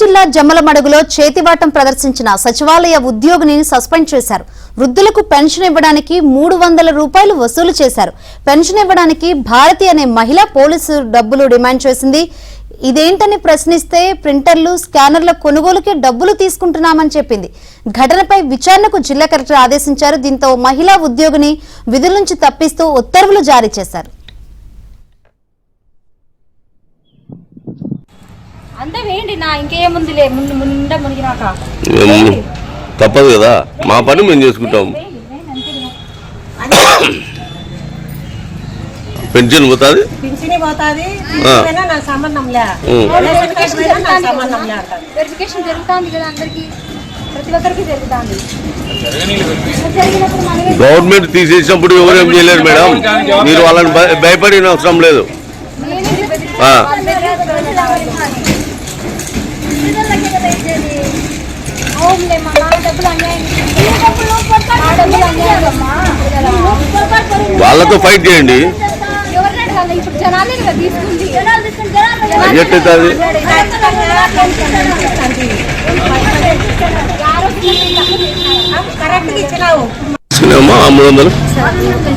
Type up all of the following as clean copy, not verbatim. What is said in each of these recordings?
జిల్లా జమ్మలమడుగులో చేతివాటం ప్రదర్శించిన సచివాలయ ఉద్యోగిని సస్పెండ్ చేశారు. వృద్ధులకు పెన్షన్ ఇవ్వడానికి 300 రూపాయలు వసూలు చేశారు. పెన్షన్ ఇవ్వడానికి భారతి అనే మహిళ పోలీసు డబ్బులు డిమాండ్ చేసింది. ఇదేంటని ప్రశ్నిస్తే ప్రింటర్లు స్కానర్ల కొనుగోలుకే డబ్బులు తీసుకుంటున్నామని చెప్పింది. ఘటనపై విచారణకు జిల్లా కలెక్టర్ ఆదేశించారు. దీంతో మహిళా ఉద్యోగిని విధుల నుంచి తప్పిస్తూ ఉత్తర్వులు జారీ చేశారు. అంతే వేయండి నా ఇంకేముందిలే ముందు మునిగినాక తప్పదు కదా, మా పని మేము చేసుకుంటాం. పెన్షన్ పోతుంది, నాకు సంబంధం లే. వెరిఫికేషన్ జరుగుతుంది కదా, అందరికి ప్రతి ఒక్కరికి జరుగుతుంది. గవర్నమెంట్ తీసేసినప్పుడు ఎవరేం చేయలేరు మేడం, మీరు వాళ్ళని భయపడిన అవసరం లేదు. వాళ్ళతో ఫైట్ చేయండి. తీసుకున్నామా 300?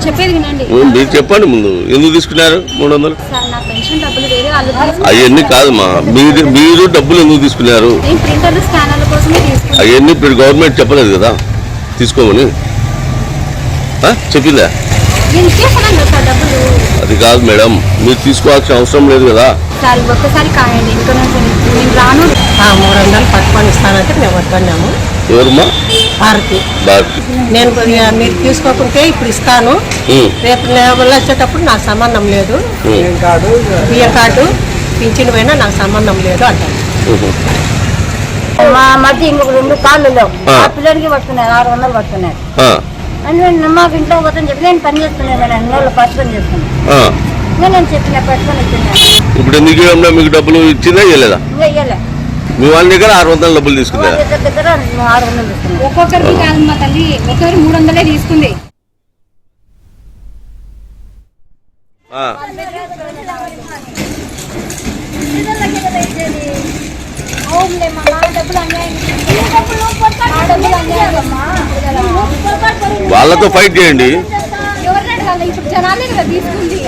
చెప్పేది వినండి, మీరు చెప్పండి ముందు, ఎందుకు తీసుకున్నారు 300? అవన్నీ కాదమ్మా, మీరు డబ్బులు ఎందుకు తీసుకున్నారు? అవన్నీ ఇప్పుడు గవర్నమెంట్ చెప్పలేదు కదా తీసుకోమని, చెప్పిందా? అది కాదు మేడం, మీరు తీసుకోవాల్సిన అవసరం లేదు కదా. ఒక్కసారి కాయండి, ఇంకా నేను రాను. 300 పట్టుకొని ఇస్తానంటే మేము వద్దన్నాము. ఎవరమ్మా? భారతి. నేను మీరు తీసుకోకుంటే ఇప్పుడు ఇస్తాను, రేపు నేను వచ్చేటప్పుడు నాకు సంబంధం లేదు, బియ్యం కార్డు పింఛను పోయినా నాకు సంబంధం లేదు అంటాను. మా మధ్య ఇంకొక 2 కార్డులో ఆ పిల్లడికి పట్టుకున్నారు, 600 పట్టుకున్నారు. అంటే మాకు ఇంట్లో పోతాను చెప్పి నేను పని చేస్తున్నాను, అన్ని రోజులు పట్టుకొని చేస్తున్నాను. నేను చెప్పిన పట్టుకొని ఇస్తున్నాను. ఇప్పుడు ఎందుకు మీకు డబ్బులు ఇచ్చిందా ఇవ్వలేదా? ఇవ్వలే. మీ వాళ్ళ దగ్గర 600 డబ్బులు తీసుకున్నారా? దగ్గర 600 తీసుకున్నాను. ఒక్కొక్కరికి కాదు మా తల్లి, ఒక్కొక్కరు 300 తీసుకుంది. వాళ్ళతో ఫైట్ చేయండి. ఇప్పుడు జనాలే కదా తీసుకుంది.